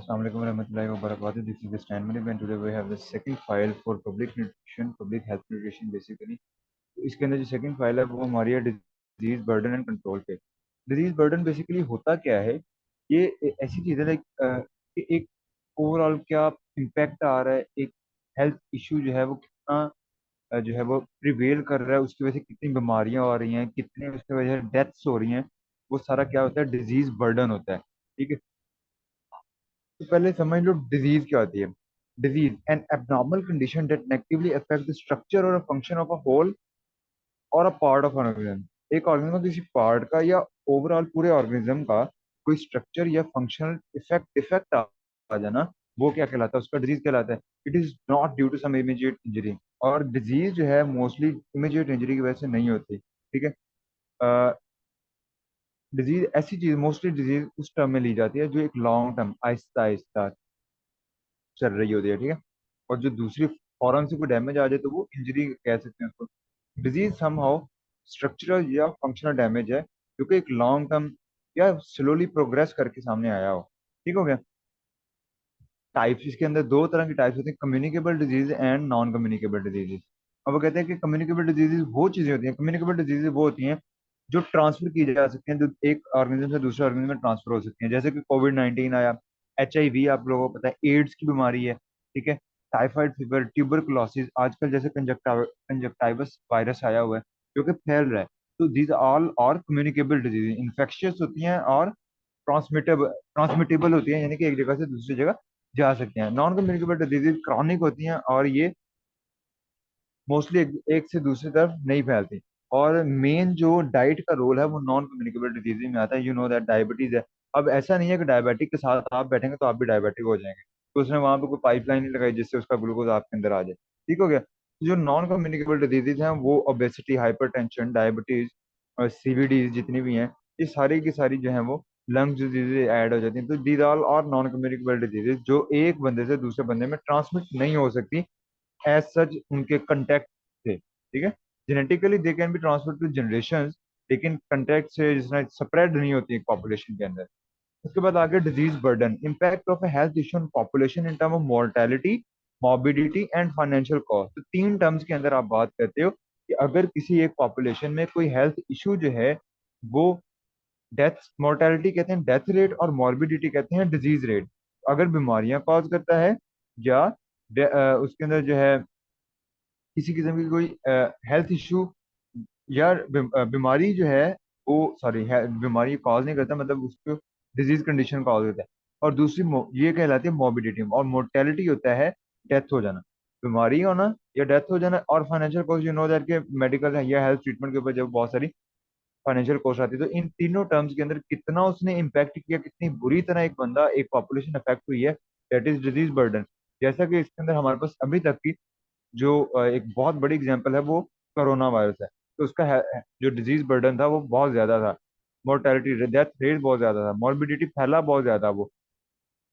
Assalamualaikum warahmatullahi wabarakatuh. This is the Stan Malik and today we have the second file for public nutrition, public health nutrition basically. तो इसके अंदर जो second file है वो हमारी है डिजीज बर्डन एंड कंट्रोल पे। Disease burden basically होता क्या है? ये ऐसी चीज है लाइक कि एक ओवरऑल क्या इम्पैक्ट आ रहा है, एक हेल्थ इशू जो है वो कितना जो है वो प्रिवेल कर रहा है, उसकी वजह से कितनी बीमारियां आ रही हैं, कितनी उसकी वजह से डेथ्स हो रही हैं। वो सारा क्या होता है? डिजीज बर्डन होता है। ठीक है, तो पहले समझ लो डिजीज क्या होती है। Disease an abnormal condition that negatively affect the structure or function of a whole or a part of organism. एक ऑर्गेनिज्म का किसी पार्ट का या ओवरऑल पूरे ऑर्गेनिज्म का कोई स्ट्रक्चर या फंक्शनल इफेक्ट आ जाना, वो क्या कहलाता है? उसका डिजीज कहलाता है। It is not due to some immediate injury. और डिजीज जो है मोस्टली इमीडिएट इंजरी की वजह से नहीं होती। ठीक है, डिजीज ऐसी चीज, मोस्टली डिजीज उस टर्म में ली जाती है जो एक लॉन्ग टर्म आहिस्ता आहिस्ता चल रही होती है। ठीक है, और जो दूसरी फौरन से कोई डैमेज आ जाए तो वो इंजरी कह सकते हैं उसको। डिजीज समहाउ स्ट्रक्चरल या फंक्शनल डैमेज है जो कि एक लॉन्ग टर्म या स्लोली प्रोग्रेस करके सामने आया हो। ठीक हो गया। टाइप्स इसके अंदर दो तरह की टाइप्स होती हैं, communicable disease and non communicable diseases. अब वो कहते हैं कि कम्युनिकेबल डिजीजेस वो चीजें होती हैं, कम्युनिकेबल डिजीजेस वो होती हैं जो ट्रांसफर की जा सकती हैं, जो एक ऑर्गेनिज्म से दूसरे ऑर्गेनिज्म में ट्रांसफर हो सकती हैं। जैसे कि कोविड 19 आया, HIV आप लोगों को पता है, एड्स की बीमारी है। ठीक है, टाइफाइड फीवर, ट्यूबरकुलोसिस, आजकल जैसे कंजक्टाइवस वायरस आया हुआ है जो कि फैल रहा है। तो these all are communicable disease, infectious होती हैं और ट्रांसमिटेबल ट्रांसमिटेबल होती हैं, यानी कि एक जगह से दूसरी जगह जा सकते हैं। नॉन कम्युनिकेबल डिजीज क्रॉनिक होती हैं और ये मोस्टली एक से दूसरी तरफ नहीं फैलती। और मेन जो डाइट का रोल है वो नॉन कम्युनिकेबल डिजीज में आता है। यू नो दैट डायबिटीज है। अब ऐसा नहीं है कि डायबिटिक के साथ आप बैठेंगे तो आप भी डायबिटिक हो जाएंगे, तो उसने वहां पे कोई पाइपलाइन नहीं लगाई जिससे उसका ग्लूकोज आपके अंदर आ जाए। ठीक हो गया। तो जो नॉन कम्युनिकेबल डिजीजेज हैं वो ओबेसिटी, हाइपरटेंशन, डायबिटीज और CVD जितनी भी हैं, ये सारी की सारी जो है वो लंग डिजीजेज ऐड हो जाती हैं। तो दीज ऑल और नॉन कम्युनिकेबल डिजीजेज जो एक बंदे से दूसरे बंदे में ट्रांसमिट नहीं हो सकती एज सच उनके कंटेक्ट थे। ठीक है, genetically they can be transfer to generation, लेकिन कंटेक्ट से जिसमें स्प्रेड नहीं होती है पॉपुलेशन के अंदर। उसके बाद आगे disease burden, impact of A health issue on population in term of mortality, morbidity and financial cost. तो तीन टर्म्स के अंदर आप बात करते हो कि अगर किसी एक पॉपुलेशन में कोई हेल्थ इशू जो है वो डेथ, मोर्टेलिटी कहते हैं डेथ रेट, और मॉर्बिडिटी कहते हैं डिजीज रेट, अगर बीमारियां कॉज करता है या उसके अंदर जो है किसी किस्म की कोई हेल्थ इशू या बीमारी जो है वो, सॉरी, बीमारी कॉज नहीं करता, मतलब उसको डिजीज कंडीशन कॉज होता है। और दूसरी ये कहलाती है मॉर्बिडिटी, और मोर्टेलिटी होता है डेथ हो जाना, बीमारी होना या डेथ हो जाना। और financial cost, you know that के मेडिकल या हेल्थ ट्रीटमेंट के ऊपर जब बहुत सारी फाइनेंशियल कॉस्ट आती है, तो इन तीनों टर्म्स के अंदर कितना उसने इम्पैक्ट किया, कितनी बुरी तरह एक बंदा, एक पॉपुलेशन अफेक्ट हुई है, दैट इज डिजीज बर्डन। जैसा कि इसके अंदर हमारे पास अभी तक की जो एक बहुत बड़ी एग्जांपल है वो कोरोना वायरस है। तो उसका जो डिजीज बर्डन था वो बहुत ज्यादा था, मोर्टेलिटी, डेथ रेट बहुत ज्यादा था, मॉर्बिडिटी फैला बहुत ज्यादा वो,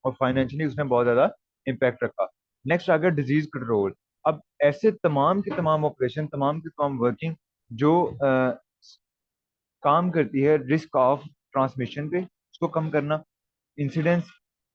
और फाइनेंशियली उसने बहुत ज्यादा इम्पैक्ट रखा। नेक्स्ट आ गया डिजीज कंट्रोल। अब ऐसे तमाम के तमाम ऑपरेशन, तमाम की तमाम वर्किंग जो काम करती है रिस्क ऑफ ट्रांसमिशन पे, उसको कम करना, इंसिडेंस,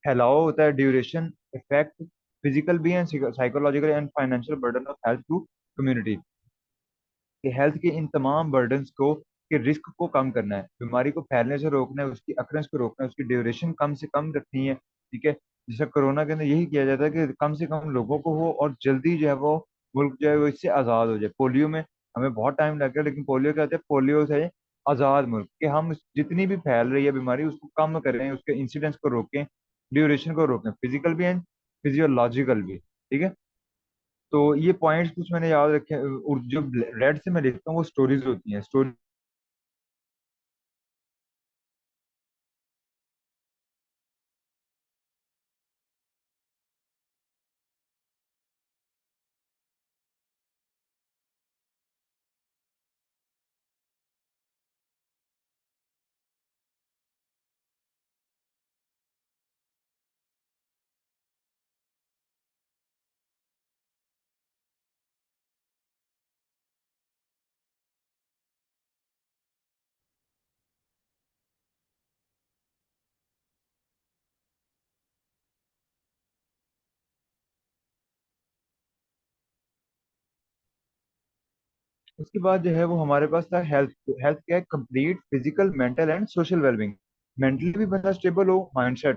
फैलाव होता है, ड्यूरेशन, इफेक्ट, फिजिकल भी and psychological and financial burden of health to community. कि हेल्थ के इन तमाम बर्डन्स को, के रिस्क को कम करना है, बीमारी को फैलने से रोकना है, उसकी अकरेंस को रोकना है, उसकी ड्यूरेशन कम से कम रखनी है। ठीक है, जैसे कोरोना के अंदर यही किया जाता है कि कम से कम लोगों को हो और जल्दी जो है वो मुल्क जो है वो इससे आज़ाद हो जाए। पोलियो में हमें बहुत टाइम लग गया, लेकिन पोलियो क्या होता है, पोलियो से आज़ाद मुल्क कि हम जितनी भी फैल रही है बीमारी उसको कम करें, उसके इंसिडेंट्स को रोकें, ड्यूरेशन को रोकें, फिजिकल भी एंड फिजियोलॉजिकल भी। ठीक है, तो ये पॉइंट्स कुछ मैंने याद रखे, और जो रेड से मैं लिखता हूँ वो स्टोरीज होती हैं, स्टोरी उसके बाद जो है वो हमारे पास था हेल्थ। हेल्थ क्या है? Complete physical, mental and social wellbeing. Mentally भी बंदा स्टेबल हो, माइंडसेट,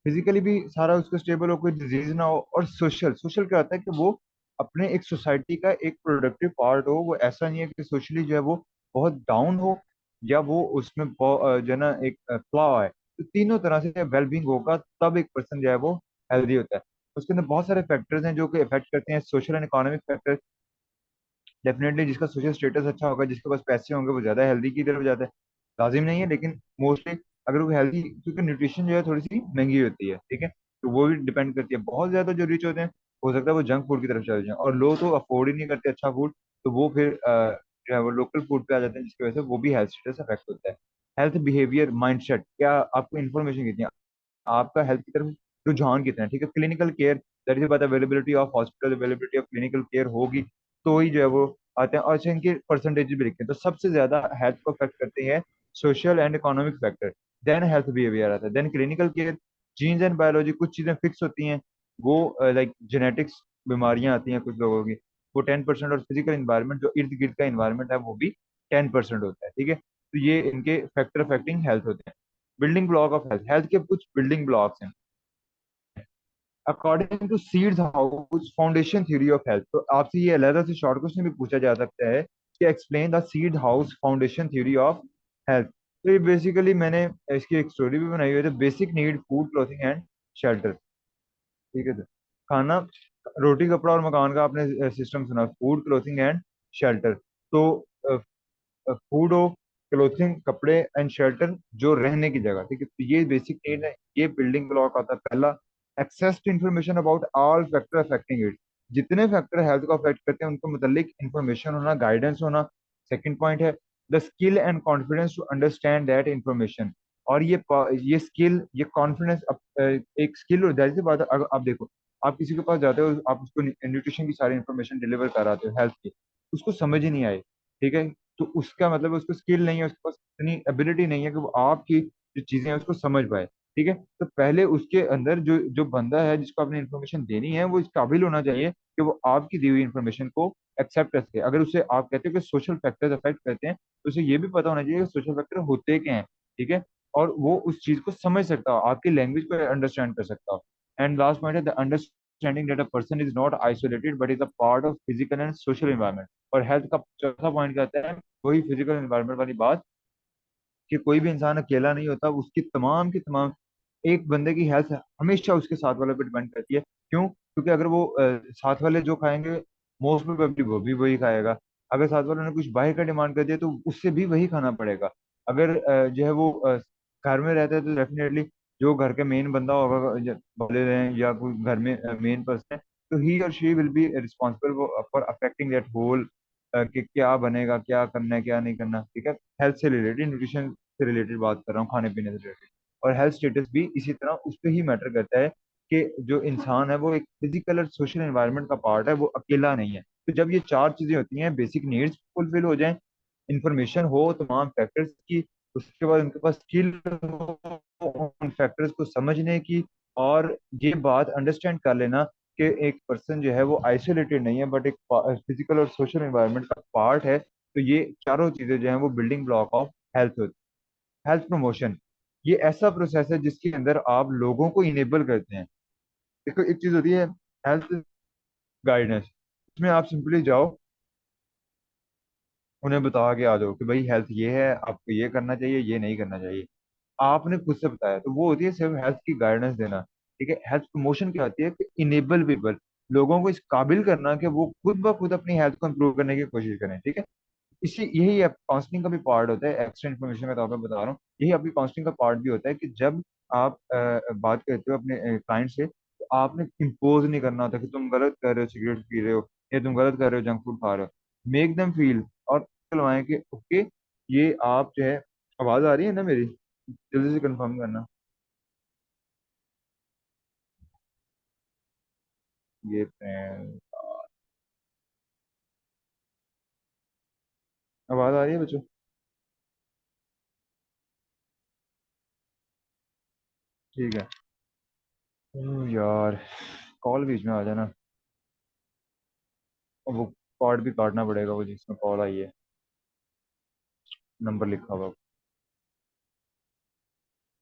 फिजिकली भी सारा उसका स्टेबल हो, कोई डिजीज ना हो। और सोशल, सोशल क्या होता है कि वो अपने एक सोसाइटी का एक प्रोडक्टिव पार्ट हो। वो ऐसा नहीं है कि सोशली जो है वो बहुत डाउन हो, या वो उसमें जो है ना एक फ्लॉ है। तो तीनों तरह से वेलबींग होगा तब एक पर्सन जो है वो हेल्दी होता है। उसके अंदर बहुत सारे फैक्टर्स हैं जो कि इफेक्ट करते हैं, social and economic factor. Definitely जिसका सोशल स्टेटस अच्छा होगा, जिसके पास पैसे होंगे, वो ज्यादा हेल्दी की तरफ जाता है। लाजिम नहीं है, लेकिन मोस्टली अगर वो हेल्दी, क्योंकि न्यूट्रिशन जो है थोड़ी सी महंगी होती है, ठीक है, तो वो भी डिपेंड करती है। बहुत ज्यादा जो रिच होते हैं, हो सकता है वो जंक फूड की तरफ चले जाएं, और लोग तो अफोर्ड ही नहीं करते अच्छा फूड, तो वो फिर जो है वो लोकल फूड पे आ जाते हैं, जिसकी वजह से वो भी हेल्थ स्टेटस अफेक्ट होता है। हेल्थ बिहेवियर, माइंडसेट, क्या आपको इन्फॉर्मेशन कितनी है, आपका हेल्थ की तरफ रुझान कितना है, ठीक है। क्लिनिकल केयर, दैट इज बात, availability of hospital, availability of clinical care होगी तो ही जो है वो आते हैं। और अच्छा, इनके परसेंटेज भी लिखते हैं, तो सबसे ज्यादा हेल्थ को अफेक्ट करते हैं social and economic factor, then health behaviour आता है, then clinical care. Genes and biology, कुछ चीजें फिक्स होती हैं, वो लाइक जेनेटिक्स, बीमारियां आती हैं कुछ लोगों की, वो 10%। और फिजिकल इन्वायरमेंट, जो इर्द गिर्द का इन्वायरमेंट है, वो भी 10% होता है, ठीक है। तो ये इनके फैक्टर अफेक्टिंग हेल्थ होते हैं। Building block of health, health के कुछ बिल्डिंग ब्लॉक्स हैं according to Seedhouse foundation theory of health. तो आपसे ये अलग से शॉर्ट क्वेश्चन भी पूछा जा सकता है कि explain the seed house foundation theory of health. तो ये बेसिकली मैंने इसकी एक स्टोरी भी बनाई हुई है। Basic need food, clothing and shelter, ठीक है। तो खाना, रोटी, कपड़ा और मकान का आपने सिस्टम सुना, फूड, क्लोथिंग एंड शेल्टर। तो फूड हो, क्लोथिंग, कपड़े एंड शेल्टर, जो रहने की जगह, ठीक है। तो ये बेसिक नीड है, ये बिल्डिंग ब्लॉक आता है पहला। Access to information about all factor affecting it, जितने फैक्टर हेल्थ को अफेक्ट करते हैं उनको मतलब इन्फॉर्मेशन होना, गाइडेंस होना। सेकंड पॉइंट है the skill and confidence to understand that information. और ये स्किल, ये कॉन्फिडेंस एक स्किल हो जाती है। बात है, अगर आप देखो, आप किसी के पास जाते हो, आप उसको न्यूट्रिशन की सारी इन्फॉर्मेशन डिलीवर कराते हो हेल्थ की, उसको समझ ही नहीं आए, ठीक है, तो उसका मतलब उसको स्किल नहीं है, उसके पास इतनी एबिलिटी नहीं है कि वो आपकी जो चीजें हैं उसको समझ पाए, ठीक है। तो पहले उसके अंदर जो जो बंदा है जिसको आपने इन्फॉर्मेशन देनी है, वो इस काबिल होना चाहिए कि वो आपकी दी हुई इन्फॉर्मेशन को एक्सेप्ट कर सके। अगर उसे आप कहते हो कि सोशल फैक्टर्स अफेक्ट करते हैं, तो उसे ये भी पता होना चाहिए कि सोशल फैक्टर होते क्या हैं, ठीक है, और वो उस चीज को समझ सकता हो, आपकी लैंग्वेज को अंडरस्टैंड कर सकता हो। एंड लास्ट पॉइंट है the understanding that a person is not isolated but is a part of physical and social environment. और हेल्थ का चौथा पॉइंट क्या आता है, वही फिजिकल एनवायरनमेंट वाली बात, कि कोई भी इंसान अकेला नहीं होता, उसकी तमाम की तमाम, एक बंदे की हेल्थ हमेशा उसके साथ वाले पे डिपेंड करती है। क्यों? क्योंकि अगर वो साथ वाले जो खाएंगे, मोस्ट प्रोबेबली वो भी वही खाएगा। अगर साथ वालों ने कुछ बाहर का डिमांड कर दिया, तो उससे भी वही खाना पड़ेगा। अगर जो है वो घर में रहता है, तो डेफिनेटली जो घर के मेन बंदा होगा, बोले रहे हैं, या कोई घर में मेन पर्सन है, तो ही और she will be responsible for affecting that whole, कि क्या बनेगा, क्या करना है, क्या नहीं करना, ठीक है। हेल्थ से रिलेटेड, न्यूट्रिशन से रिलेटेड बात कर रहा हूँ, खाने पीने से रिलेटेड। और हेल्थ स्टेटस भी इसी तरह उस पर ही मैटर करता है, कि जो इंसान है वो एक फिजिकल और सोशल एनवायरनमेंट का पार्ट है, वो अकेला नहीं है। तो जब ये चार चीजें होती हैं, बेसिक नीड्स फुलफिल हो जाएं, इंफॉर्मेशन हो तमाम फैक्टर्स की, उसके बाद उनके पास स्किल हो उन फैक्टर्स को समझने की, और ये बात अंडरस्टैंड कर लेना कि एक पर्सन जो है वो आइसोलेटेड नहीं है, बट एक फिजिकल और सोशल एनवायरनमेंट का पार्ट है। तो ये चारों चीजें जो हैं वो बिल्डिंग ब्लॉक ऑफ हेल्थ होती है। हेल्थ प्रमोशन, ये ऐसा प्रोसेस है जिसके अंदर आप लोगों को इनेबल करते हैं। देखो, एक चीज होती है हेल्थ गाइडेंस, इसमें आप सिंपली जाओ, उन्हें बता के आ जाओ कि भाई हेल्थ ये है, आपको ये करना चाहिए, ये नहीं करना चाहिए, आपने खुद से बताया। तो वो होती है सिर्फ हेल्थ की गाइडेंस देना, ठीक है। हेल्थ प्रमोशन क्या होती है कि इनेबल पीपल, लोगों को इस काबिल करना कि वो खुद ब खुद अपनी हेल्थ को इंप्रूव करने की कोशिश करें, ठीक है। इसी यही काउंसलिंग का भी पार्ट होता है, एक्स्ट्रा इन्फॉर्मेशन के तौर पर बता रहा हूँ, यही आपकी काउंसलिंग का पार्ट भी होता है, कि जब आप बात करते हो अपने क्लाइंट से, तो आपने इम्पोज नहीं करना होता कि तुम गलत कर रहे हो, सिगरेट पी रहे हो, या तुम गलत कर रहे हो, जंक फूड खा रहे हो। मेक देम फील, और दिलवाएं कि ओके, ये आप जो है, आवाज आ रही है ना मेरी? जल्दी से कंफर्म करना। ये आवाज आ रही है बच्चों? ठीक है। यार, कॉल बीच में आ जाना। अब वो कॉर्ड भी काटना पड़ेगा, वो जिसमें कॉल आई है, नंबर लिखा हुआ।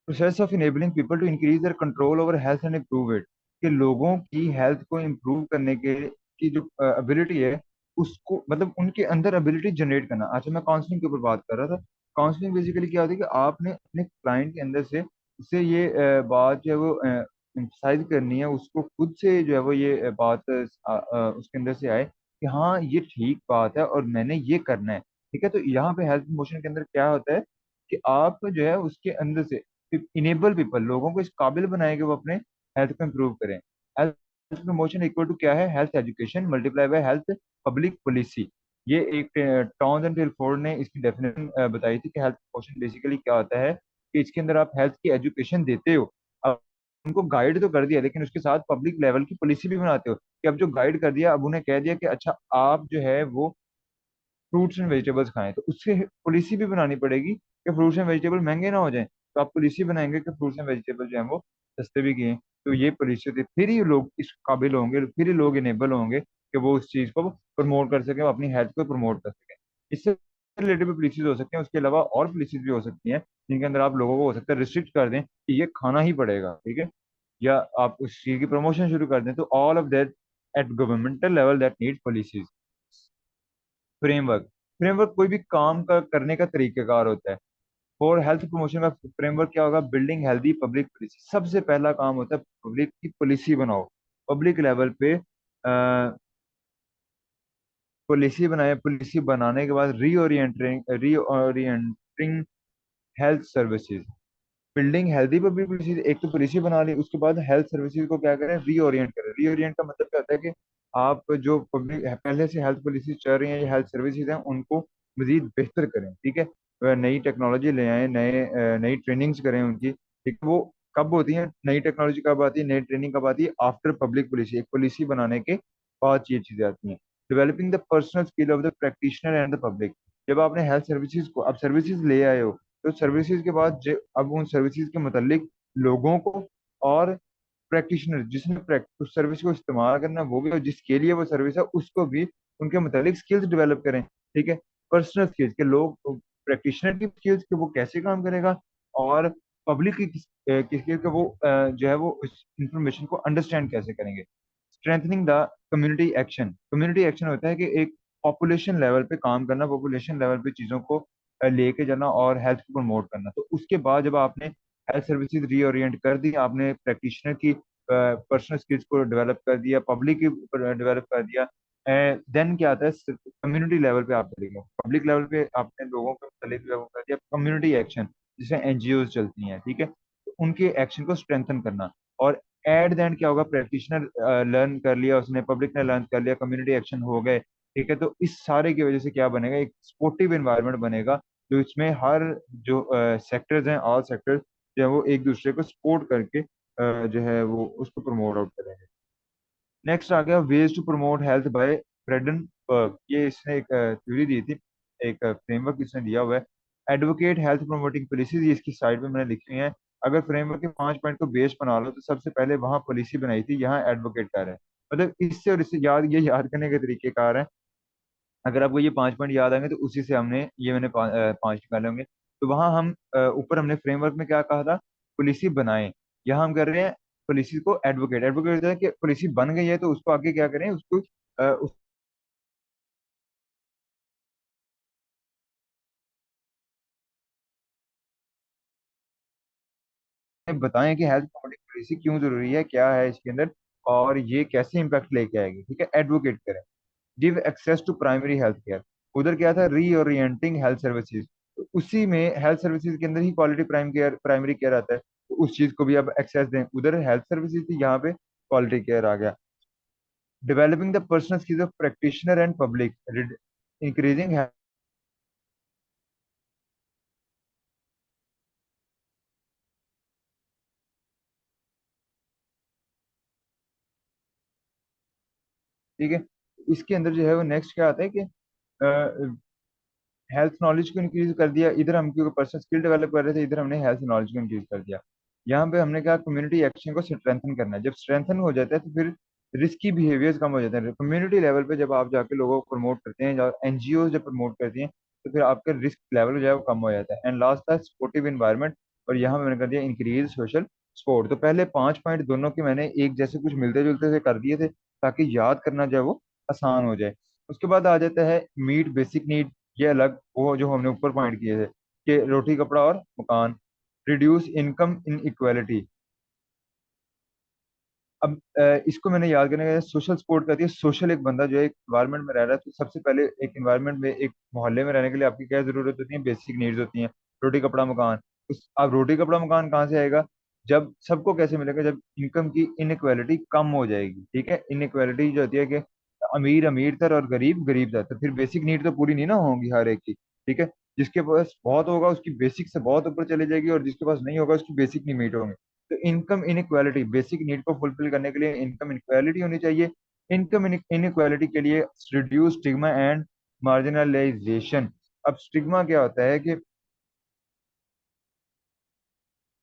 Process of enabling people to increase their control over health and improve it, कि लोगों की हेल्थ को इम्प्रूव करने के की जो एबिलिटी है, उसको मतलब उनके अंदर एबिलिटी जनरेट करना। अच्छा, मैं काउंसलिंग के ऊपर बात कर रहा था। काउंसलिंग बेसिकली क्या होती है कि आपने अपने क्लाइंट के अंदर से उससे ये बात जो है वो एम्फसाइज करनी है, उसको खुद से जो है वो ये बात उसके अंदर से आए कि हाँ ये ठीक बात है और मैंने ये करना है। ठीक है, तो यहाँ पे हेल्थ प्रमोशन के अंदर क्या होता है कि आप जो है उसके अंदर से इनेबल पीपल, लोगों को इस काबिल बनाए कि वो अपने हेल्थ को इम्प्रूव करें। हेल्थ प्रमोशन इक्वल टू क्या है? Health education multiply by health public policy. ये एक टॉन्स एंड टिलफोर्ड ने इसकी डेफिनेशन बताई थी कि हेल्थ प्रमोशन बेसिकली क्या होता है कि इसके अंदर आप हेल्थ की एजुकेशन देते हो, अब उनको गाइड तो कर दिया लेकिन उसके साथ पब्लिक लेवल की पॉलिसी भी बनाते हो कि अब जो गाइड कर दिया, अब उन्हें कह दिया कि अच्छा आप जो है वो फ्रूट्स एंड वेजिटेबल्स खाएं, तो उससे पॉलिसी भी बनानी पड़ेगी कि फ्रूट्स एंड वेजिटेबल महंगे ना हो जाएं, तो आप पॉलिसी बनाएंगे कि फ्रूट्स एंड वेजिटेबल जो है वो सस्ते भी किए। तो ये पॉलिसी होती है, फिर ही लोग इस काबिल होंगे, फिर ही लोग इनेबल होंगे कि वो उस चीज़ को प्रमोट कर सकें, वो अपनी हेल्थ को प्रमोट कर सकें। इससे रिलेटेड भी पॉलिसीज हो सकती हैं, उसके अलावा और पॉलिसीज भी हो सकती हैं जिनके अंदर आप लोगों को हो सकता है रिस्ट्रिक्ट कर दें कि ये खाना ही पड़ेगा, ठीक है, या आप उस चीज़ की प्रमोशन शुरू कर दें। तो all of that at governmental level that need policies. Framework, framework कोई भी काम का करने का तरीकेकार होता है। फॉर हेल्थ प्रमोशन का फ्रेमवर्क क्या होगा? Building healthy public policy. सबसे पहला काम होता है पब्लिक की पॉलिसी बनाओ, पब्लिक लेवल पे पॉलिसी बनाए। पॉलिसी बनाने के बाद reorienting health services, building healthy public policy. एक तो पॉलिसी बना ली, उसके बाद हेल्थ सर्विसेज को क्या करें? रीओरिएंट करें। रीओरिएंट का मतलब क्या होता है कि आप जो पब्लिक पहले से हेल्थ पॉलिसी चल रही हैं या हेल्थ सर्विसेज हैं उनको मजीद बेहतर करें, ठीक है, नई टेक्नोलॉजी ले आए, नई ट्रेनिंग्स करें उनकी, ठीक है। वो कब होती है नई टेक्नोलॉजी, कब आती है नई ट्रेनिंग, कब आती है? आफ्टर पब्लिक पॉलिसी, एक पॉलिसी बनाने के बाद ये चीजें आती हैं। Developing the personal skill of the practitioner and the public, जब आपने हेल्थ सर्विसेज को अब सर्विसेज ले आए हो, तो सर्विसेज के बाद अब उन सर्विसेज के मुतालिक लोगों को और प्रैक्टिशनर जिसने उस सर्विस को इस्तेमाल करना वो भी, और जिसके लिए वो सर्विस है उसको भी उनके मुतालिक स्किल्स डेवलप करें, ठीक है। पर्सनल स्किल्स के लोग, प्रैक्टिशनर की स्किल्स के वो कैसे काम करेगा, और पब्लिक की किस स्किल के वो जो है वो उस इंफॉर्मेशन को अंडरस्टैंड कैसे करेंगे। Strengthening the community action, community action होता है कि एक पॉपुलेशन लेवल पे काम करना, पॉपुलेशन लेवल पे चीज़ों को लेके जाना और हेल्थ को प्रमोट करना। तो उसके बाद जब आपने हेल्थ सर्विसेज रीओरिएंट कर दी, आपने प्रैक्टिशनर की पर्सनल स्किल्स को डेवलप कर दिया, पब्लिक की डेवलप कर दिया, देन क्या आता है? कम्युनिटी लेवल पे आप करेंगे। पब्लिक लेवल पे आपने लोगों को मुतालिक लेवल कर दिया, कम्युनिटी एक्शन जिसमें एनजीओ चलती हैं, ठीक है, तो उनके एक्शन को स्ट्रेंथन करना। और एट द एंड क्या होगा? प्रैक्टिशनर लर्न कर लिया उसने, पब्लिक ने लर्न कर लिया, कम्युनिटी एक्शन हो गए, ठीक है। तो इस सारे की वजह से क्या बनेगा? एक स्पोर्टिव एनवायरनमेंट बनेगा, जो इसमें हर जो सेक्टर्स हैं, ऑल सेक्टर्स जो है वो एक दूसरे को सपोर्ट करके जो है वो उसको प्रमोट आउट करेंगे। नेक्स्ट आ गया ways to promote health by Freudenberg. ये इसने एक थ्योरी दी थी, एक फ्रेमवर्क इसने दिया हुआ है। एडवोकेट हेल्थ प्रमोटिंग पॉलिसीज, ये इसकी साइड में मैंने लिखी हुई है। अगर फ्रेमवर्क के 5 पॉइंट को बेस बना लो तो सबसे पहले वहां पॉलिसी बनाई थी, यहाँ एडवोकेट कर रहे हैं। मतलब इससे और इससे याद, ये याद करने के तरीकेकार है। अगर आपको ये 5 पॉइंट याद आएंगे तो उसी से हमने ये मैंने पांच निकाले होंगे। तो वहां हम ऊपर हमने फ्रेमवर्क में क्या कहा था? पॉलिसी बनाएं। यहाँ हम कर रहे हैं पॉलिसी को एडवोकेट। एडवोकेट होता है कि पॉलिसी बन गई है तो उसको आगे क्या करें? उसको बताएं कि हेल्थ प्रमोटिंग पॉलिसी क्यों जरूरी है, क्या है इसके अंदर, और ये कैसे इंपैक्ट लेके आएगी, ठीक है। एडवोकेट करें। Give access to primary health care, उधर क्या था? रीओरिएंटिंग हेल्थ सर्विसेज, तो उसी में हेल्थ सर्विसेज के अंदर ही क्वालिटी प्राइमरी केयर आता है, तो उस चीज को भी अब एक्सेस दें। उधर हेल्थ सर्विसेज थी, यहाँ पे क्वालिटी केयर आ गया। Developing the personal skills of practitioner and public, increasing, ठीक है। इसके अंदर जो है वो नेक्स्ट क्या आता है कि हेल्थ नॉलेज को इंक्रीज कर दिया। इधर हम क्योंकि पर्सनल स्किल डेवलप कर रहे थे, इधर हमने हेल्थ नॉलेज को इंक्रीज कर दिया। यहाँ पे हमने कहा कम्युनिटी एक्शन को स्ट्रेंथन करना है। जब स्ट्रेंथन हो जाता है तो फिर रिस्की बिहेवियर्स कम हो जाते हैं। कम्युनिटी लेवल पे जब आप जाके लोगों को प्रमोट करते हैं, या एनजीओ जब प्रमोट करती हैं, तो फिर आपका रिस्क लेवल जो है वो कम हो जाता है। एंड लास्ट था सपोर्टिव इन्वायरमेंट, और यहाँ मैंने कर दिया इंक्रीज सोशल सपोर्ट। तो पहले 5 पॉइंट दोनों के मैंने एक जैसे कुछ मिलते जुलते से कर दिए थे, ताकि याद करना जो है वो आसान हो जाए। उसके बाद आ जाता है मीट बेसिक नीड। ये अलग, वो जो हमने ऊपर पॉइंट किए थे कि रोटी कपड़ा और मकान। रिड्यूस इनकम इन अब इसको मैंने याद करने का, सोशल सपोर्ट करती है। सोशल एक बंदा जो है एक इन्वायरमेंट में रह रहा है, तो सबसे पहले एक इन्वायरमेंट में, एक मोहल्ले में रहने के लिए आपकी क्या जरूरत होती है? बेसिक नीड्स होती हैं। रोटी कपड़ा मकान। अब रोटी कपड़ा मकान कहाँ से आएगा? जब सबको कैसे मिलेगा? जब इनकम की इनइक्वालिटी कम हो जाएगी। ठीक है, इनइक्वालिटी जो होती है कि अमीर अमीर था और गरीब गरीब था, तो फिर बेसिक नीड तो पूरी नहीं ना होगी हर एक की। ठीक है, जिसके पास बहुत होगा उसकी बेसिक से बहुत ऊपर चले जाएगी, और जिसके पास नहीं होगा उसकी बेसिक नहीं मीट होंगे। तो इनकम इनइक्वालिटी, बेसिक नीड को फुलफिल करने के लिए इनकम इनइक्वालिटी होनी चाहिए। इनकम इनइक्वालिटी के लिए रिड्यूस स्टिग्मा एंड मार्जिनलाइजेशन। अब स्टिग्मा क्या होता है कि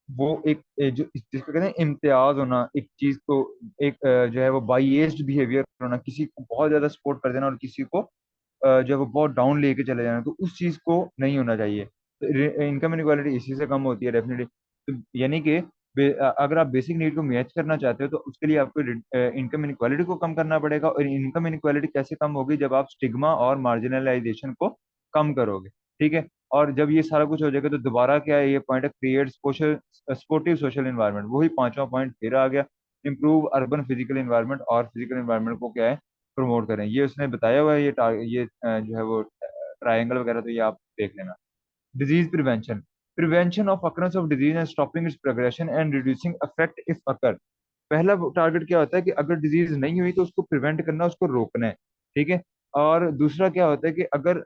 वो एक जो जिसको कहते हैं इम्तियाज होना एक चीज को, एक जो है वो बाइएस्ड बिहेवियर होना, किसी को बहुत ज्यादा सपोर्ट कर देना और किसी को जो है वो बहुत डाउन लेके चले जाना, तो उस चीज को नहीं होना चाहिए। तो इनकम इनक्वालिटी इसी से कम होती है डेफिनेटली। तो यानी कि अगर आप बेसिक नीड को मैच करना चाहते हो, तो उसके लिए आपको इनकम इनक्वालिटी को कम करना पड़ेगा। और इनकम इनक्वालिटी कैसे कम होगी? जब आप स्टिग्मा और मार्जिनलाइजेशन को कम करोगे। ठीक है, और जब ये सारा कुछ हो जाएगा, तो दोबारा क्या है, ये पॉइंट है create social supportive social environment. वही पांचवा पॉइंट फिर आ गया। इंप्रूव अर्बन फिजिकल इन्वायरमेंट, और फिजिकल इन्वायरमेंट को क्या है, प्रमोट करें। ये उसने बताया हुआ है, ये जो है वो ट्रायंगल वगैरह, तो ये आप देख लेना। Disease prevention, prevention of occurrence of disease and stopping its progression and reducing affect if occur. पहला टारगेट क्या होता है कि अगर डिजीज नहीं हुई तो उसको प्रिवेंट करना, उसको रोकना है। ठीक है, और दूसरा क्या होता है कि अगर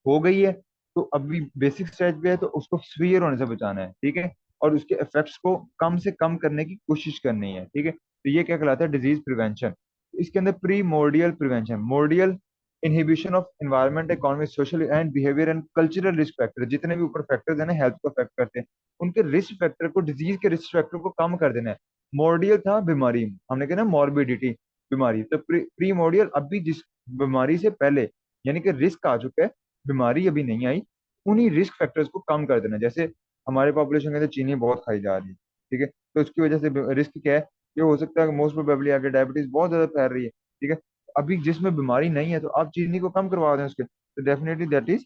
हो गई है, तो अभी बेसिक स्टेज पे है, तो उसको सीवियर होने से बचाना है। ठीक है, और उसके इफेक्ट्स को कम से कम करने की कोशिश करनी है। ठीक है, तो ये क्या कहलाता है? Disease prevention. इसके अंदर primordial prevention, primordial inhibition of environment, economic, social and behaviour and cultural risk factor. जितने भी ऊपर फैक्टर्स हैं ना हेल्थ को अफेक्ट करते हैं, उनके रिस्क फैक्टर को, डिजीज के रिस्क फैक्टर को कम कर देना है। मोर्डियल था बीमारी, हमने कहा ना मॉर्बिडिटी, बीमारी। तो प्री मोर्डियल अभी जिस बीमारी से पहले, यानी कि रिस्क आ चुका है, बीमारी अभी नहीं आई, उन्हीं रिस्क फैक्टर्स को कम कर देना। जैसे हमारे पॉपुलेशन के अंदर चीनी बहुत खाई जा रही है। ठीक है, तो उसकी वजह से रिस्क क्या है? ये हो सकता है कि मोस्ट प्रोबेबली आगे डायबिटीज बहुत ज्यादा फैल रही है। ठीक है, अभी जिसमें बीमारी नहीं है, तो आप चीनी को कम करवा दें उसके, तो definitely that is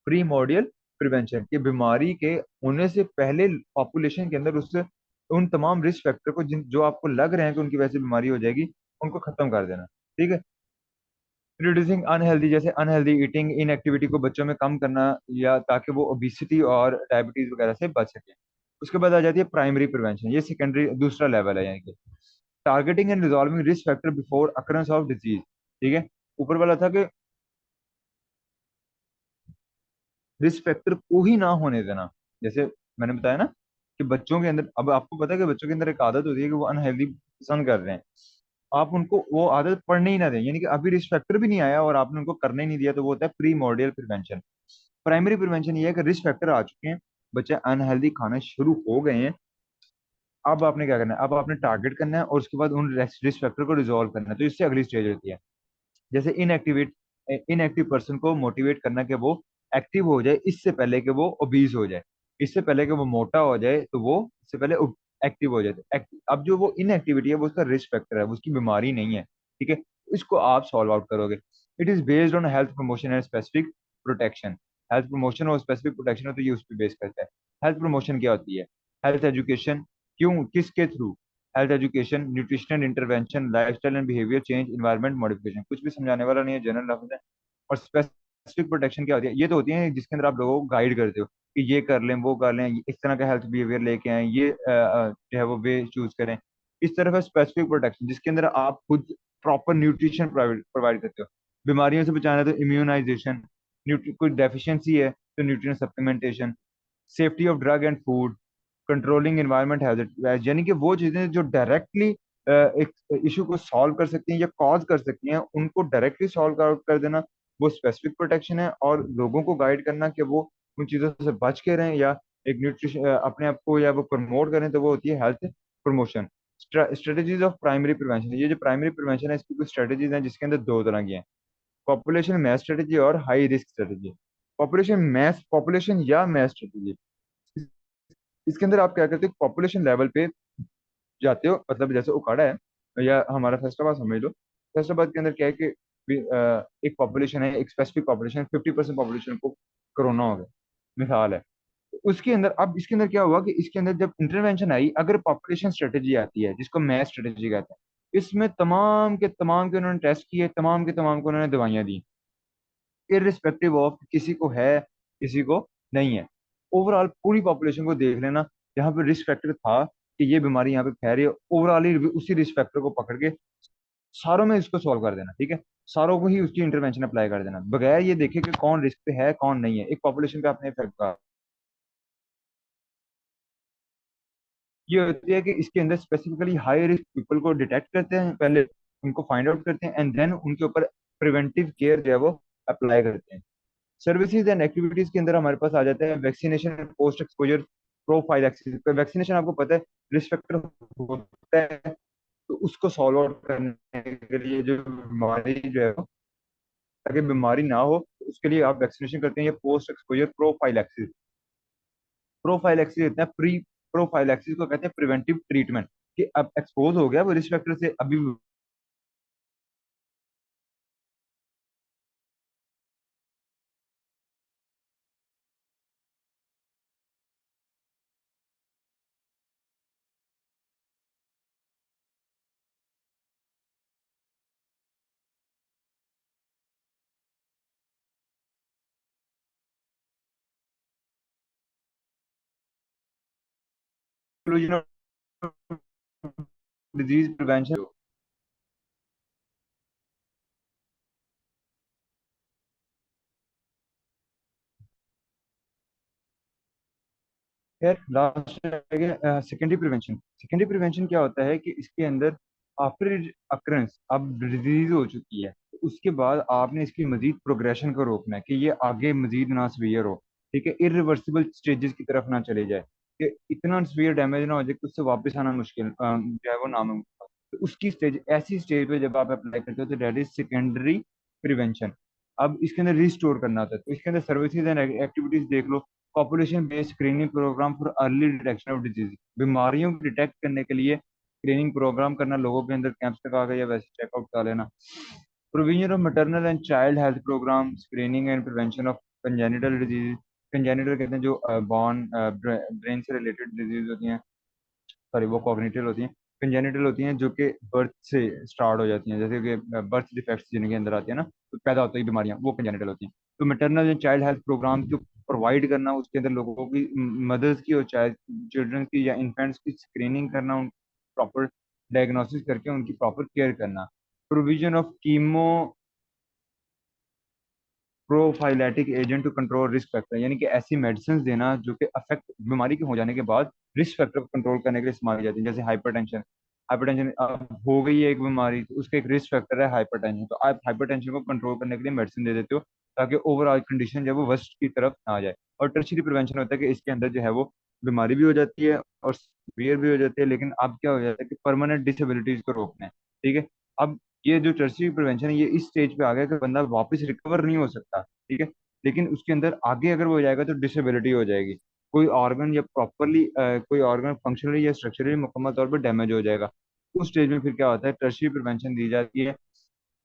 primordial prevention. कि बीमारी के होने से पहले पॉपुलेशन के अंदर उससे उन तमाम रिस्क फैक्टर को, जिन जो आपको लग रहे हैं कि उनकी वजह से बीमारी हो जाएगी, उनको खत्म कर देना। ठीक है, रिड्यूसिंग अनहेल्दी, जैसे अनहेल्दी ईटिंग इनएक्टिविटी को बच्चों में कम करना, या ताकि वो ओबिसिटी और डायबिटीज वगैरह से बच सके। उसके बाद आ जाती है प्राइमरी प्रिवेंशन, ये सेकेंडरी दूसरा लेवल है, यानी कि targeting and resolving risk factor before occurrence of disease. ठीक है, ऊपर वाला था कि रिस्क फैक्टर को ही ना होने देना। जैसे मैंने बताया ना कि बच्चों के अंदर, अब आपको पता है कि बच्चों के अंदर एक आदत होती है कि वो अनहेल्दी पसंद कर रहे हैं। आप उनको वो आदत पड़ने ही ना दें, यानी कि अभी रिस्क फैक्टर भी नहीं आया और आपने उनको करने ही नहीं दिया, तो वो होता है प्री मॉर्डियल प्रिवेंशन। प्राइमरी प्रिवेंशन ये है कि रिस्क फैक्टर आ चुके हैं, बच्चे अनहेल्दी खाना शुरू हो गए हैं। अब आपने क्या करना है? अब आपने टारगेट करना है, और उसके बाद उन रिस्क फैक्टर को रिजॉल्व करना है। तो इससे अगली स्टेज होती है, जैसे इनएक्टिव पर्सन को मोटिवेट करना कि वो एक्टिव हो जाए, इससे पहले कि वो ओबीज हो जाए, इससे पहले कि वो मोटा हो जाए, तो वो इससे पहले एक्टिव हो जाए। तो अब जो वो इनएक्टिविटी है, वो उसका रिस्क फैक्टर है, वो उसकी बीमारी नहीं है। ठीक है, इसको आप सॉल्व आउट करोगे। It is based on health promotion and specific protection. Health promotion और स्पेसिफिक प्रोटेक्शन हो, तो ये उस पर बेस करता है। हेल्थ प्रमोशन क्या होती है? हेल्थ एजुकेशन, क्यों, किसके through? Health education, nutritional intervention, lifestyle and behaviour change, environment modification. कुछ भी समझाने वाला नहीं है, जनरल लफ्ज है। और स्पेसिफिक प्रोटेक्शन क्या होती है? ये तो होती है जिसके अंदर आप लोगों को गाइड करते हो कि ये कर लें, वो कर लें, इस तरह का हेल्थ बिहेवियर लेके आए, ये जो है वो वे चूज करें। इस तरफ है स्पेसिफिक प्रोटेक्शन, जिसके अंदर आप खुद प्रॉपर न्यूट्रिशन प्रोवाइड करते हो। बीमारियों से बचाना है तो इम्यूनाइजेशन, कोई डेफिशिएंसी है तो nutrition supplementation, safety of drug and food, controlling environment hazard. यानी कि वो चीजें जो डायरेक्टली एक इशू को सॉल्व कर सकती हैं या कॉज कर सकती हैं, उनको डायरेक्टली सॉल्व आउट कर देना, वो स्पेसिफिक प्रोटेक्शन है। और लोगों को गाइड करना कि वो उन चीजों से बच के रहें, या एक न्यूट्रिशन अपने आप को या वो प्रमोट करें, तो वो होती है health promotion. Strategies of primary prevention, ये जो प्राइमरी प्रिवेंशन है इसकी कुछ स्ट्रेटेजीज हैं जिसके अंदर दो तरह की हैं, पॉपुलेशन मैस स्ट्रेटेजी और हाई रिस्क स्ट्रेटेजी। पॉपुलेशन या मैस स्ट्रेटेजी, इसके अंदर आप क्या करते हो, पॉपुलेशन लेवल पे जाते हो, मतलब जैसे उकाड़ा है या हमारा फैसलाबाद समझ लो। फैसलाबाद के अंदर क्या है कि एक पॉपुलेशन है, एक स्पेसिफिक पॉपुलेशन, 50% पॉपुलेशन को कोरोना हो गया, मिसाल है। तो उसके अंदर अब इसके अंदर क्या हुआ कि इसके अंदर जब इंटरवेंशन आई, अगर पॉपुलेशन स्ट्रेटेजी आती है जिसको मैस स्ट्रेटेजी कहते हैं, इसमें तमाम के उन्होंने टेस्ट किए, तमाम के तमाम को उन्होंने दवाइयां दी, इररिस्पेक्टिव ऑफ किसी को है किसी को नहीं है। ओवरऑल पूरी पॉपुलेशन को देख लेना, जहाँ पे रिस्क फैक्टर था कि ये बीमारी यहाँ पे फैल रही है, ओवरऑल ही उसी रिस्क फैक्टर को पकड़ के सारों में इसको सॉल्व कर देना, ठीक है। सारों को ही उसकी इंटरवेंशन अप्लाई कर देना, बगैर ये देखे कि कौन रिस्क पे है कौन नहीं है, एक पॉपुलेशन पे आपने इफेक्ट करा। ये होती है कि इसके अंदर स्पेसिफिकली हाई रिस्क पीपल को डिटेक्ट करते हैं पहले, उनको फाइंड आउट करते हैं, एंड देन उनके ऊपर प्रिवेंटिव केयर जो है वो अप्लाई करते हैं। सर्विसेज एंड एक्टिविटीज के अंदर हमारे पास आ जाता है vaccination and post exposure prophylaxis. Vaccination आपको पता है रिस्क फैक्टर होता है, तो उसको सॉल्व आउट करने के लिए जो बीमारी जो है, ताकि बीमारी ना हो, तो उसके लिए आप वैक्सीनेशन करते हैं। ये पोस्ट एक्सपोजर प्रोफाइलैक्सिस, प्रोफाइलैक्सिस इतना प्री प्रोफाइलैक्सिस को कहते हैं प्रिवेंटिव ट्रीटमेंट, कि अब एक्सपोज हो गया वो रिस्क फैक्टर से, अभी डिजीज प्रिवेंशन। फिर लास्ट रह गया सेकेंडरी प्रिवेंशन। सेकेंडरी प्रिवेंशन क्या होता है कि इसके अंदर आफ्टर अकरेंस, अब डिजीज हो चुकी है, तो उसके बाद आपने इसकी मजीद प्रोग्रेशन को रोकना है कि ये आगे मजीद ना सीवियर हो, ठीक है, इरिवर्सिबल स्टेजेस की तरफ ना चले जाए, कि इतना सीवियर डैमेज ना हो जाए कि उससे वापस आना मुश्किल जो है वो नामुमकिन हो। तो उसकी स्टेज, ऐसी स्टेज पे जब आप अप्लाई करते हो तो दैट इज सेकेंडरी प्रिवेंशन। अब इसके अंदर रिस्टोर करना होता है, तो इसके अंदर सर्विसेज एंड एक्टिविटीज देख लो। Population based screening programme for early detection of disease, बीमारियों को डिटेक्ट करने के लिए स्क्रीनिंग प्रोग्राम करना, लोगों के अंदर कैंप्स लगा के या वैसे चेकआउट करा लेना। Provision of maternal and child health programme, screening and prevention of congenital disease. Congenital कहते हैं जो बॉर्न ब्रेन से रिलेटेड डिजीज होती हैं, सॉरी वो कॉग्निटिव होती हैं। कंजेनिटल होती हैं जो कि बर्थ से स्टार्ट हो जाती हैं, जैसे कि बर्थ डिफेक्ट्स जिनके अंदर आती है ना, तो पैदा होती है बीमारियां, वो कंजेनिटल होती हैं। तो maternal and child health programme जो प्रोवाइड करना, उसके अंदर लोगों की, मदर्स की और चाइल्ड चिल्ड्रन की या इन्फेंट्स की स्क्रीनिंग करना, उन प्रॉपर डायग्नोसिस करके उनकी प्रॉपर केयर करना। Provision of chemo prophylactic agent to control risk factor, यानी कि ऐसी मेडिसिन देना जो कि अफेक्ट बीमारी के हो जाने के बाद रिस्क फैक्टर को कंट्रोल करने के लिए इस्तेमाल की जाती है, जैसे हाइपरटेंशन। हाइपरटेंशन अब हो गई है एक बीमारी, तो उसका एक रिस्क फैक्टर है हाइपरटेंशन, तो आप हाइपरटेंशन को कंट्रोल करने के लिए मेडिसिन दे देते हो, ताकि ओवरऑल कंडीशन जो है वो वर्स्ट की तरफ ना आ जाए। और टर्शियरी प्रिवेंशन होता है कि इसके अंदर जो है वो बीमारी भी हो जाती है और सीवियर भी हो जाती है, लेकिन अब क्या हो जाता है कि परमानेंट डिसेबिलिटीज को रोकना है, ठीक है। अब ये जो टर्शियरी प्रिवेंशन है, ये इस स्टेज पे आ गया कि बंदा वापस रिकवर नहीं हो सकता, ठीक है, लेकिन उसके अंदर आगे अगर वो हो जाएगा तो डिसेबिलिटी हो जाएगी, कोई ऑर्गन या प्रॉपरली कोई ऑर्गन फंक्शनली या स्ट्रक्चरली मुकम्मल तौर पर डैमेज हो जाएगा। उस स्टेज में फिर क्या होता है, टर्शियरी प्रिवेंशन दी जाती है,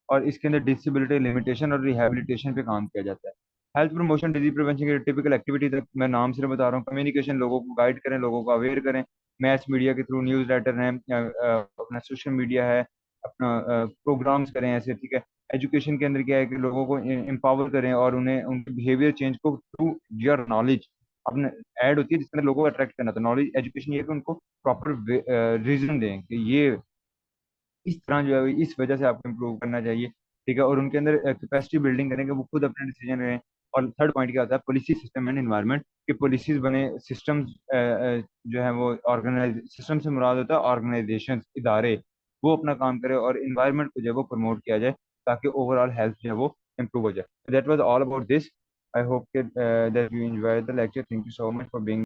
और इसके अंदर डिसेबिलिटी लिमिटेशन और रिहैबिलिटेशन पे काम किया जाता है। हेल्थ प्रमोशन डिजीज प्रिवेंशन की टिपिकल एक्टिविटीज, मैं नाम से बता रहा हूँ, कम्युनिकेशन, लोगों को गाइड करें, लोगों को अवेयर करें, मैस मीडिया के थ्रू, न्यूज लेटर है, अपना सोशल मीडिया है, अपना प्रोग्राम्स करें ऐसे, ठीक है। एजुकेशन के अंदर क्या है कि लोगों को एम्पावर करें और उन्हें उनके बिहेवियर चेंज को थ्रू योर नॉलेज अपने ऐड होती है, जिसके अंदर लोगों को अट्रैक्ट करना, तो नॉलेज एजुकेशन ये है कि उनको प्रॉपर रीजन दें कि ये इस तरह जो है इस वजह से आपको इम्प्रूव करना चाहिए, ठीक है, और उनके अंदर कैपेसिटी बिल्डिंग करें कि वो खुद अपने डिसीजन लें। और थर्ड पॉइंट क्या होता है, पॉलिसी सिस्टम एंड इन्वायरमेंट, कि पॉलिसीज बने, सिस्टम्स जो है वो ऑर्गेनाइज, सिस्टम से मुराद होता है ऑर्गेनाइजेशन, इदारे, वो अपना काम करे, और इन्वायरमेंट को जो है वो प्रमोट किया जाए, ताकि ओवरऑल हेल्थ जो है वो इम्प्रूव हो जाए। That was all about this. I hope that you enjoy the lecture. Thank you so much for being